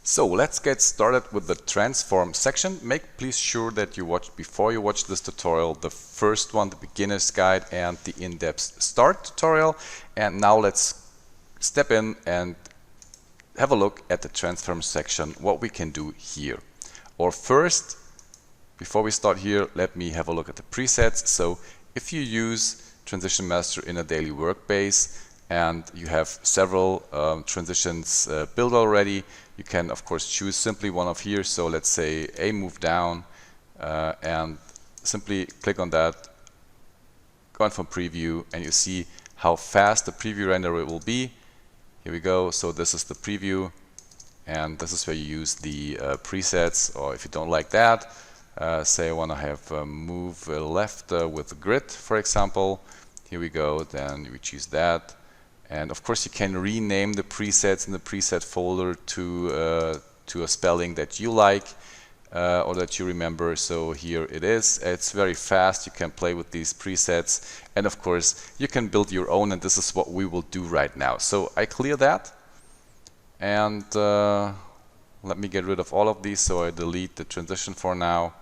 So let's get started with the transform section. Make please sure that you watch, before you watch this tutorial, the first one, the beginner's guide and the in-depth start tutorial. And now let's step in and have a look at the transform section, what we can do here. Or first, before we start here, let me have a look at the presets. So if you use TransitionMaster in a daily workbase and you have several transitions built already, you can of course choose simply one of here. So let's say a move down and simply click on that, go on from preview, and you see how fast the preview renderer will be. Here we go. So this is the preview, and this is where you use the presets. Or if you don't like that, say I want to have move left with grid, for example. Here we go. Then we choose that. And of course you can rename the presets in the preset folder to a spelling that you like or that you remember. So here it is. It's very fast. You can play with these presets, and of course you can build your own, and this is what we will do right now. So I clear that, and let me get rid of all of these. So I delete the transition for now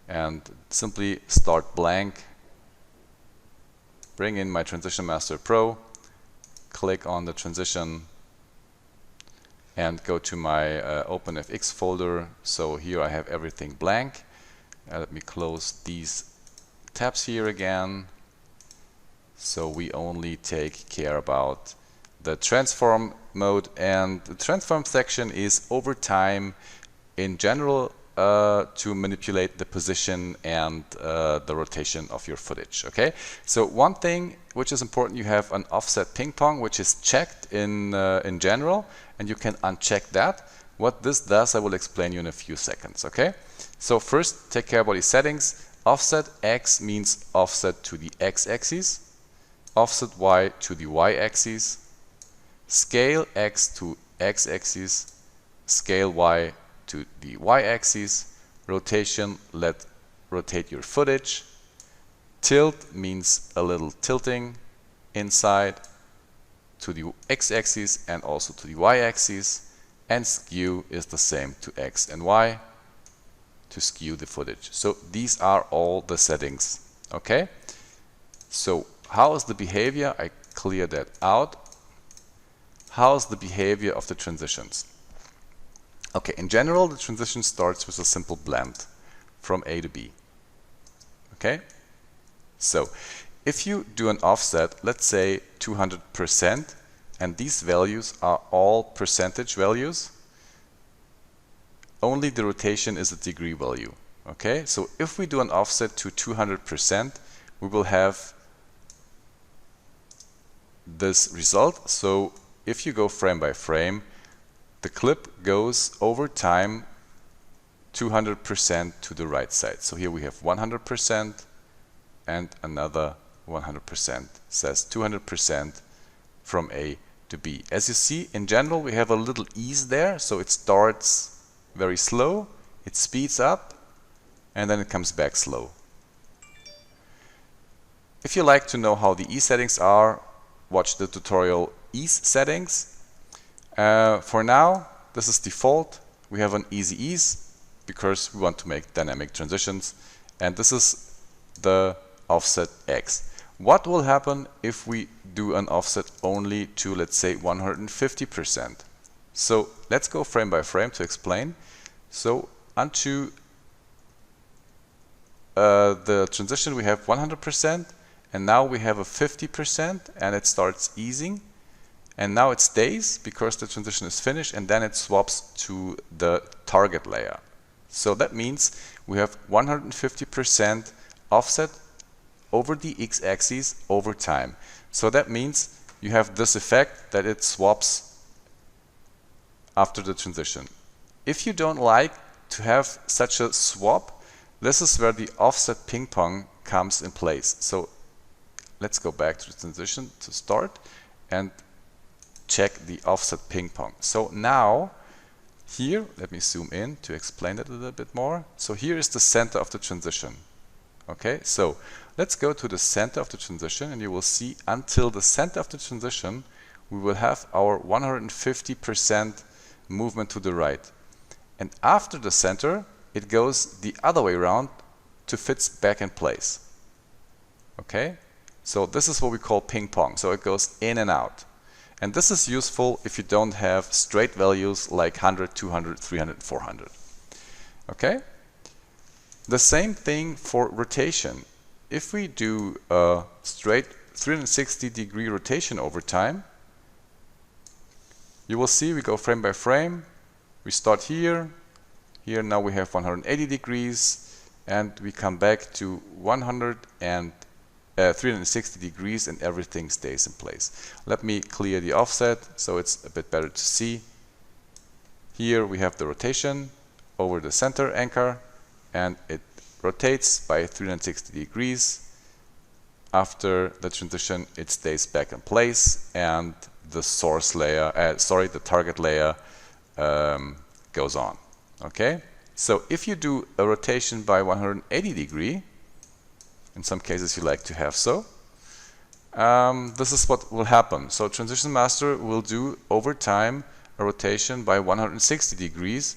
and simply start blank. Bring in my TransitionMaster Pro, click on the transition and go to my OpenFX folder. So here I have everything blank. Let me close these tabs here again. So we only take care about the transform mode, and the transform section is over time in general to manipulate the position and the rotation of your footage. Okay, so one thing which is important, you have an offset ping-pong which is checked in general, and you can uncheck that. What this does I will explain you in a few seconds. Okay, so first take care about these settings. Offset X means offset to the X-axis, offset Y to the Y-axis, scale X to X-axis, scale Y to the Y-axis, rotation, let rotate your footage, tilt means a little tilting inside to the X-axis and also to the Y-axis, and skew is the same to X and Y to skew the footage. So these are all the settings. Okay, so how is the behavior? I clear that out. How is the behavior of the transitions? Okay, in general the transition starts with a simple blend from A to B. Okay, so if you do an offset, let's say 200%, and these values are all percentage values, only the rotation is a degree value. Okay, so if we do an offset to 200%, we will have this result. So if you go frame by frame, the clip goes over time 200% to the right side. So here we have 100% and another 100%, says 200% from A to B. As you see, in general we have a little ease there, so it starts very slow, it speeds up, and then it comes back slow. If you like to know how the ease settings are, watch the tutorial ease settings. For now, this is default. We have an easy ease because we want to make dynamic transitions, and this is the offset X. What will happen if we do an offset only to, let's say, 150%? So let's go frame by frame to explain. So onto the transition we have 100%, and now we have a 50%, and it starts easing. And now it stays because the transition is finished, and then it swaps to the target layer. So that means we have 150% offset over the X-axis over time. So that means you have this effect that it swaps after the transition. If you don't like to have such a swap, this is where the offset ping-pong comes in place. So let's go back to the transition to start and check the offset ping-pong. So now here, let me zoom in to explain it a little bit more. So here is the center of the transition. Okay, so let's go to the center of the transition, and you will see until the center of the transition we will have our 150% movement to the right. and after the center, it goes the other way around to fit back in place. Okay? So this is what we call ping-pong. So it goes in and out. And this is useful if you don't have straight values like 100, 200, 300, 400. Okay? The same thing for rotation. If we do a straight 360-degree rotation over time, you will see we go frame by frame. We start here. Here now we have 180 degrees, and we come back to 360 degrees, and everything stays in place. Let me clear the offset so it's a bit better to see. Here we have the rotation over the center anchor, and it rotates by 360 degrees. After the transition, it stays back in place, and the source layer, the target layer goes on. Okay, so if you do a rotation by 180 degree, in some cases you like to have so, this is what will happen. So TransitionMaster will do over time a rotation by 160 degrees,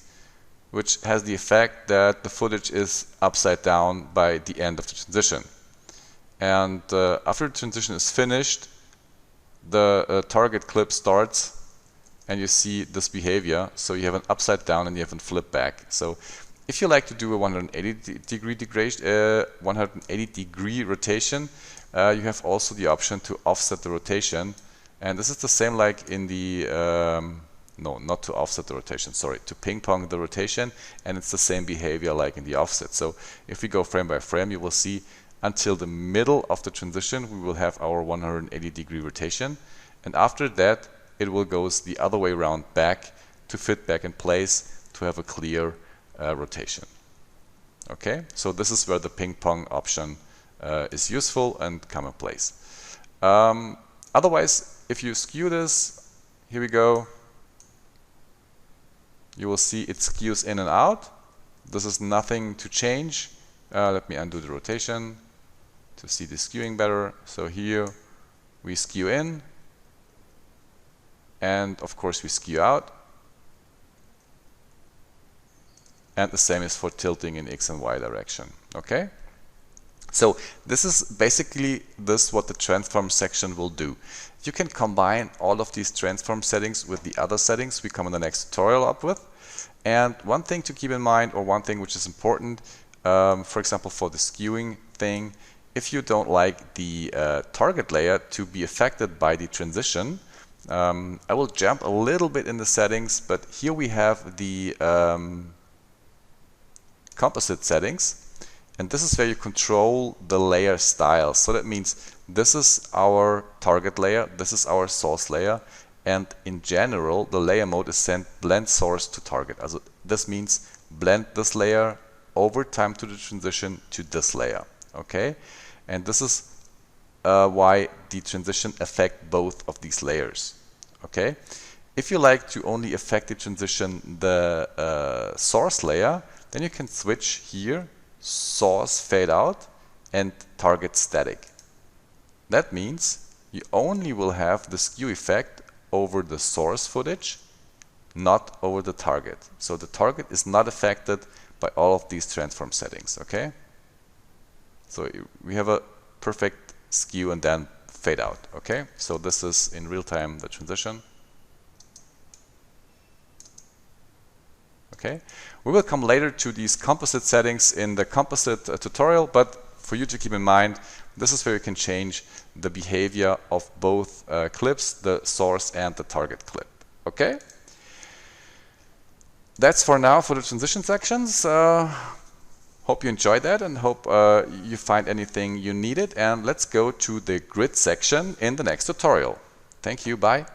which has the effect that the footage is upside down by the end of the transition. And after the transition is finished, the target clip starts, and you see this behavior. So you have an upside down and you have a flip back. So if you like to do a 180 degree rotation, you have also the option to offset the rotation. And this is the same like in the no, not to offset the rotation, sorry, to ping-pong the rotation, and it's the same behavior like in the offset. So if we go frame by frame, you will see until the middle of the transition we will have our 180 degree rotation, and after that it will go the other way around back to fit back in place to have a clear rotation. Okay, so this is where the ping-pong option is useful and come in place. Otherwise, if you skew this, here we go, you will see it skews in and out. This is nothing to change. Let me undo the rotation to see the skewing better. So here we skew in, and of course we skew out. And the same is for tilting in X and Y direction. Okay? So this is basically what the transform section will do. You can combine all of these transform settings with the other settings we come in the next tutorial up with. And one thing to keep in mind, or one thing which is important, for example for the skewing thing, if you don't like the target layer to be affected by the transition, I will jump a little bit in the settings, but here we have the composite settings, and this is where you control the layer style. So that means this is our target layer, this is our source layer, and in general the layer mode is sent blend source to target. Also, this means blend this layer over time to the transition to this layer. Okay, and this is why the transition affect both of these layers. Okay, if you like to only affect the transition the source layer, then you can switch here source fade out and target static. That means you only will have the skew effect over the source footage, not over the target. So the target is not affected by all of these transform settings. Okay, so we have a perfect skew and then fade out. Okay, so this is in real time the transition. Okay, we will come later to these composite settings in the composite tutorial, but for you to keep in mind, this is where you can change the behavior of both clips, the source and the target clip. Okay, that's for now for the transition sections. Hope you enjoyed that and hope you find anything you needed, and let's go to the grid section in the next tutorial. Thank you, bye.